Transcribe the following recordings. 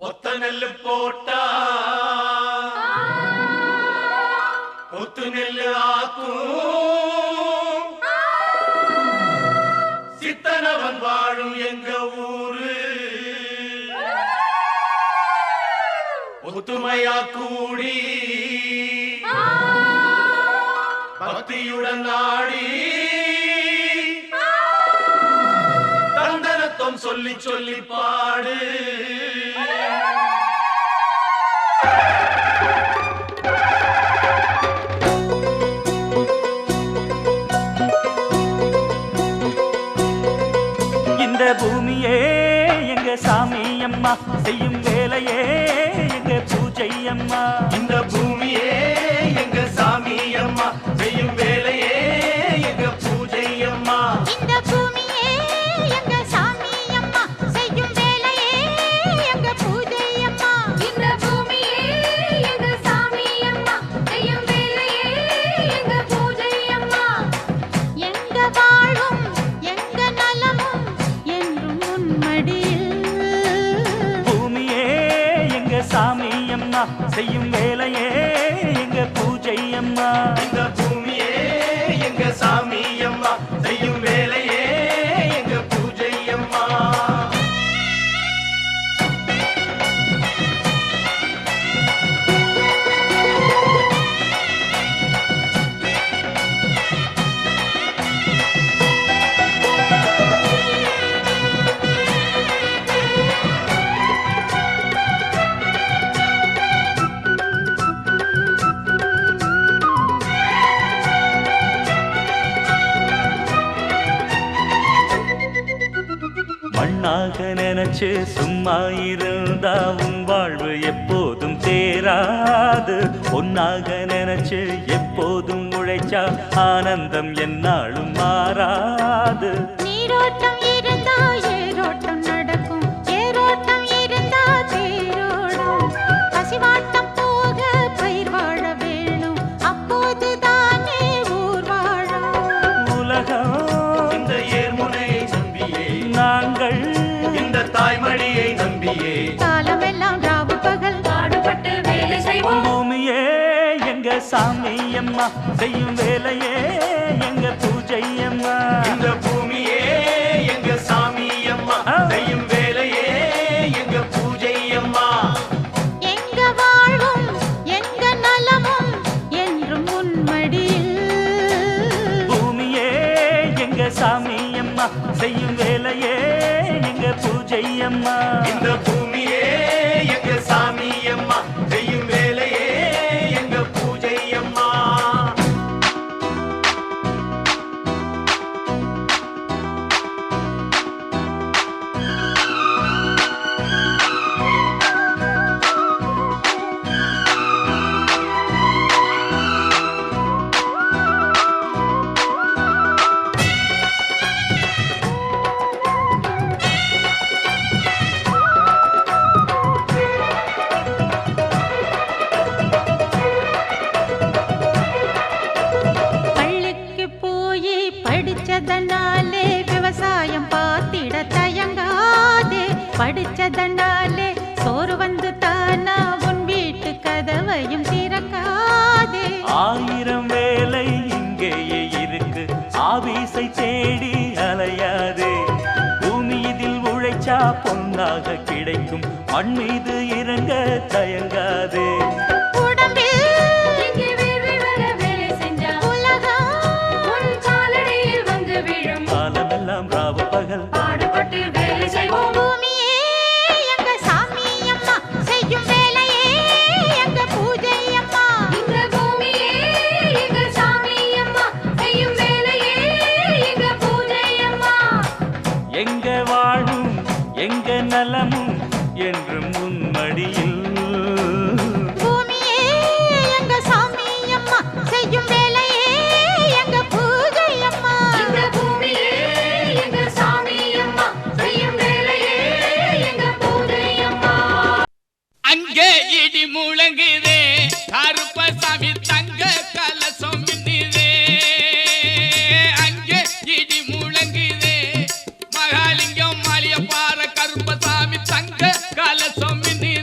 ஒத்த நெல்லு போட்டா ஒத்து நெல்லு ஆக்கும் சித்தனவன் வாழும் எங்க ஊரு ஒத்துமையா கூடி பக்தியுடன் நாடி தந்தனத்தம் சொல்லி சொல்லி பாடு. இந்த பூமியே எங்க சாமி அம்மா செய்யும் வேலையே எங்க பூஜை அம்மா. இந்த பூமியே எங்க சாமி அம்மா செய்யும் வேலையே எங்க பூஜை அம்மா. இந்த பூமியே எங்க சாமி அம்மா செய்யும் வேலையே எங்க பூஜை அம்மா. இந்த பூமியே எங்க சாமி அம்மா செய்யும் வேலையே எங்க பூஜை அம்மா. எங்க வாழும் எங்க நலமும் என்றும் உன்மடியில். பூமியே எங்க சாமி அம்மா செய்யும் வேலையே எங்க பூஜை அம்மா. இந்த பூமியே எங்க சாமி அம்மா செய்யும் வேலையே எங்க பூஜை அம்மா. மண்ணாக நினைச்சு சும்மா இருந்தா உன் வாழ்வு எப்போதும் தேராது. பொன்னாக நினைச்சு எப்போதும் உழைச்சா ஆனந்தம் என்னாலும் மாறாது. நீரோட்டம் இருந்தா ஏரோட்டம் நடக்கும், ஏரோட்டம் இருந்தா தேரோடும். பசிவாட்டம் போக பயிர் வாழ வேணும், அப்போதுதானே ஊர் வாழும். உலகம் இந்த ஏர்முனையை நம்பியே நாங்கள் இந்த தாய்மடியை நம்பியே காலமெல்லாம் ராவு பகல் பாடுபட்டு வேலை செய்வோம். பூமியே எங்க சாமி அம்மா செய்யும் வேலையே எங்க பூஜை அம்மா. இந்த பூமியே எங்க சாமி அம்மா செய்யும் வேலையே எங்க பூஜை அம்மா. எங்க வாழ்வும் எங்க நலமும் என்றும் உன்மடியில். பூமியே எங்க சாமி அம்மா செய்யும் வேலையே எங்க பூஜை அம்மா. இந்த பூமியே எங்க சாமி அம்மா செய்யும் வேலையே எங்க பூஜை அம்மா. பள்ளிக்கு போய் படிச்சதனாலே விவசாயம் பார்த்திட தயங்காதே. படிச்சதனாலே சோறு வந்து தானா உன் வீட்டு கதவையும் திறக்காதே. ஆயிரம் வேலை இங்கேயே இருக்கு, ஆபீஸை தேடி அலையாதே. பூமி இதில் உழைச்சா பொன்னாக கிடைக்கும், மண் மீது இறங்க தயங்காதே. உடம்பில் உலகம் உன் காலடியில் வந்து விழும். காலமெல்லாம் ராவு பகல் பாடுபட்டு வேலை செய்வோம். பூமியே எங்க சாமி அம்மா செய்யும் வேலையே எங்க பூஜை அம்மா. இந்த பூமியே எங்க சாமி அம்மா செய்யும் வேலையே எங்க பூஜை அம்மா. எங்க வாழும் எங்க நலமும் என்றும் உன்மடியில். பூமியே எங்க சாமி அம்மா செய்யும் வேலையே எங்க பூஜை அம்மா. இந்த பூமியே எங்க சாமி அம்மா செய்யும் வேலையே எங்க பூஜை அம்மா. அங்கே இடி முழங்குதே, கருப்பசாமி தங்க கலசம் மின்னுதே. அங்கே இடி முழங்குதே, மகாலிங்கம் மாளிய பாற கருப்பசாமி தங்க கலசம் மின்னுதே.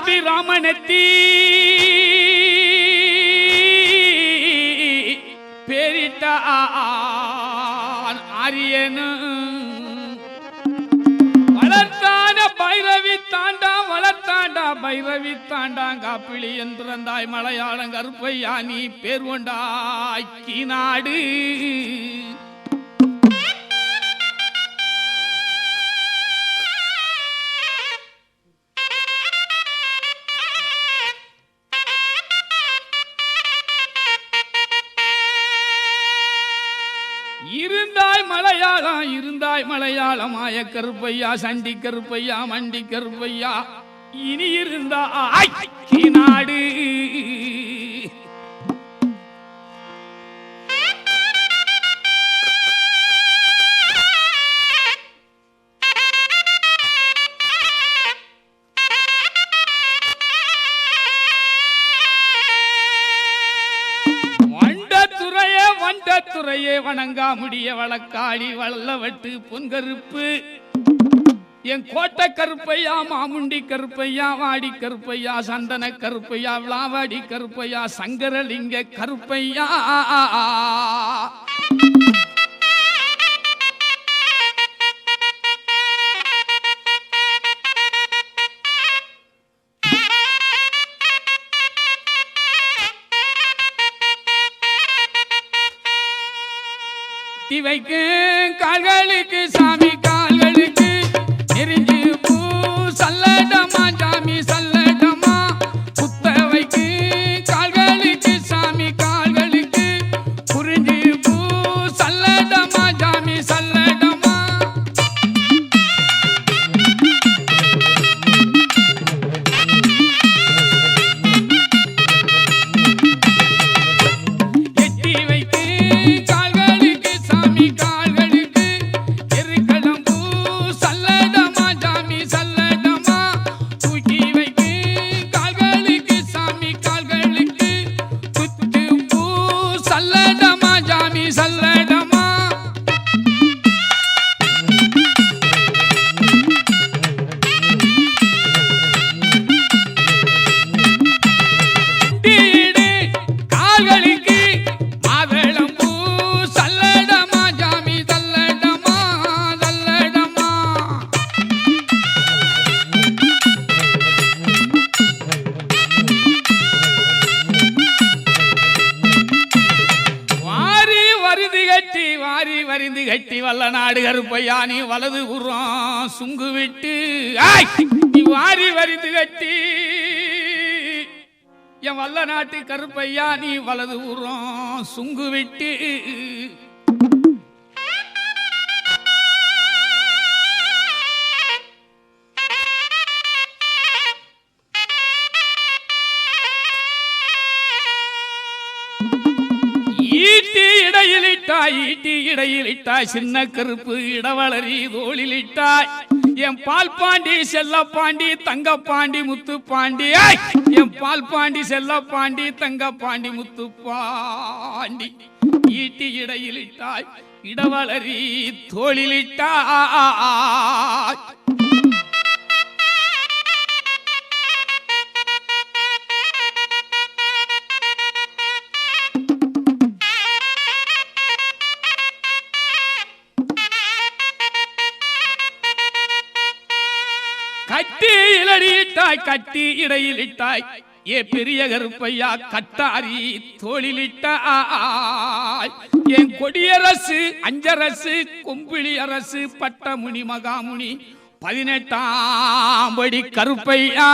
மார்பி ராமனத்தி பேரிட்ட ஆரியனு வளர்த்தான பைரவி தாண்டா வளர்த்தாண்டா பைரவி தாண்டாங்காப்பிளி என்றாய் மலையாளம் கருப்பையா நீ பேர் கொண்டாய் நாடு இருந்தாய் மலையாளம் ஆய கருப்பையா சண்டி கருப்பையா மண்டி கருப்பையா இனி இருந்தாய் நாடு துறையே வணங்கா முடிய வழக்காளி வள்ளவட்டு பொன்கருப்பு என் கோட்டை கருப்பையா மாமுண்டி கருப்பையா வாடி கருப்பையா சந்தன கருப்பையா விளாவாடி கருப்பையா சங்கரலிங்க கருப்பையா வைக்கு கால்களுக்கு சாமி கால்களுக்கு நெறிஞ்சு பூ சல்லடமா சாமி சல்லடமா புத்த வைக்கு கால்களுக்கு சாமி கால்களுக்கு புரிஞ்சு பூ சல்லடமா சாமி சல்லடமா எட்டி வைக்கு கட்டி வல்ல நாடு கருப்பையா நீ வலது புறம் சுங்கு விட்டு நீ வாரி வரிந்து கட்டி என் வல்ல நாட்டு கருப்பையா நீ வலது புறம் சுங்கு விட்டு ஈட்டி இடையிலிட்டாய் சின்ன கருப்பு இடவளரி தோளிலிட்டாய் என் பால் பாண்டி செல்ல பாண்டி தங்க பாண்டி முத்து பாண்டி என் பால் பாண்டி செல்ல பாண்டி தங்க பாண்டி முத்து பாண்டி ஈட்டி இடையிலிட்டாய் இடவளரி தோளிலிட்டாய் கட்டி இலடியிட்டாய் கட்டி இடையிலிட்டாய் ஏ பெரிய கருப்பையா கட்டாரி தோளிலிட்டாய் என் கொடியரசு அஞ்சரசு கொம்பிளி அரசு பட்டமுனி மகாமுனி 18ஆம் படி கருப்பையா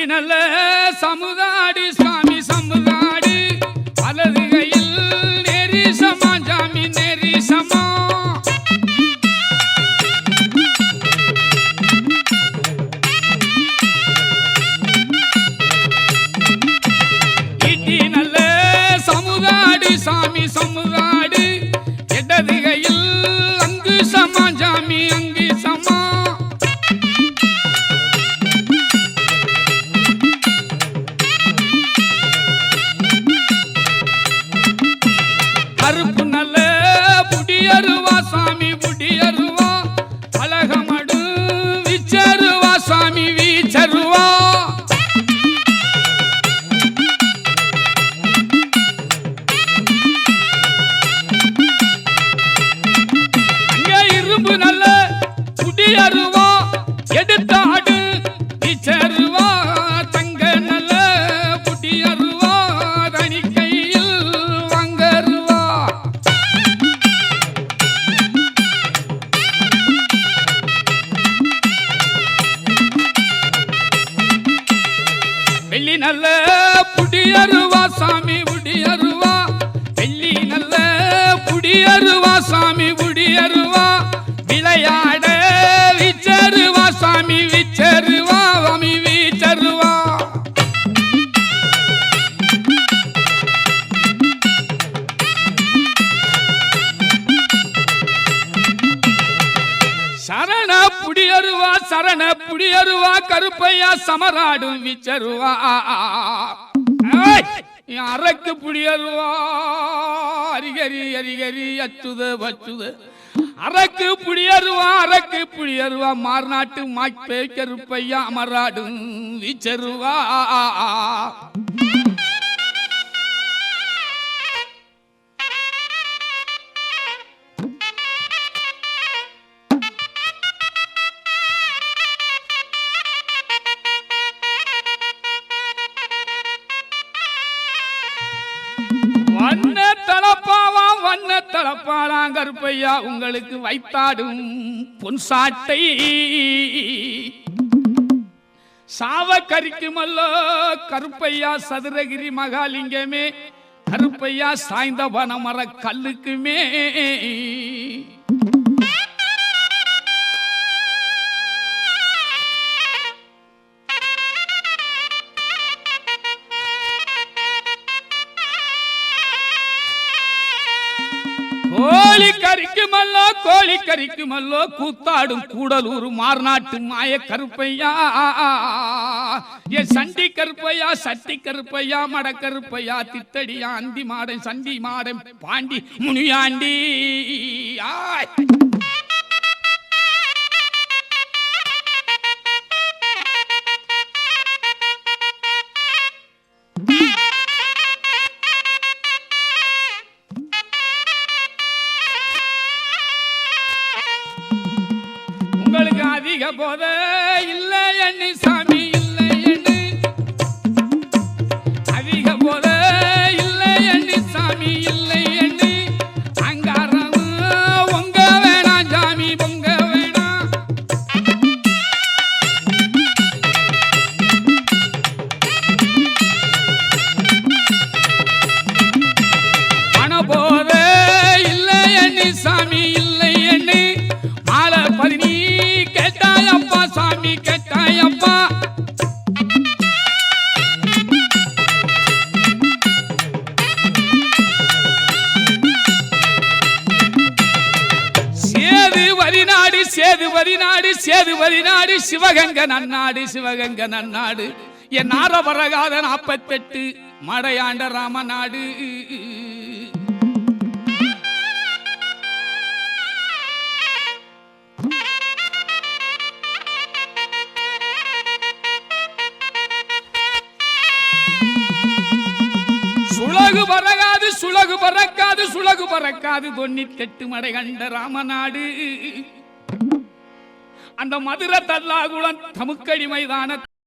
நல்ல சமுதாடு சுவாமி சமுதாடு வலது கையில் நெரிசமா ஜாமி நெரிசமா இட்டி நல்ல சமுதாடு சாமி சமுதாடு இடது கையில் அங்கு சமா ஜாமி அங்கு சமா நல்ல புடியருவா சாமி புடியருவா வெள்ளி நல்ல புடியருவா சாமி புடியருவா விளையாட விச்சருவா சாமி விச்சருவா சாமி விச்சருவா சரண புடியருவா கருப்பையா சமராடும் விச்சருவா அரக்கு புடியருவா அரிகரி அரிகரி அச்சுத வச்சுத அரக்கு புடியருவா மார்நாட்டு மாய்ப்பே கருப்பையா அமராடும் விச்சருவா வண்ண தளப்பாளாம் கருப்பையா உங்களுக்கு வைத்தாடும் பொன்சாட்டை சாவ கரிக்குமல்லோ கருப்பையா சதுரகிரி மகாலிங்கமே கருப்பையா சாய்ந்த வனமர கல்லுக்குமே கோழி கறிக்குமல்லோ கூத்தாடும் கூடலூர் மார்நாட்டு மாய கருப்பையா என் சண்டி கருப்பையா சட்டி கருப்பையா மட கருப்பையா தித்தடியா அந்தி மாடன் சண்டி மாடன் பாண்டி முனியாண்டி அதிக போத இல்லை எண்ணி சாமி இல்லை எண்ணு அதிக போத இல்லை எண்ணி சாமி இல்லை எண்ணு அங்காரம் உங்க வேணாம் சாமி பொங்க வேணாம் பண போத இல்லை எண்ணி சாமி இல்லை எண்ணு மாலை பதினி கேட்டாயப்பா சாமி கேட்டாயப்பா சேதுவரி நாடு சிவகங்க நன்னாடு என் நாரபரகாத 48 மடையாண்ட ராமநாடு சுலகு பறக்காது 98 மடை கண்ட ராமநாடு அந்த மதுரை தல்லாகுளம் தமுக்கடி மைதான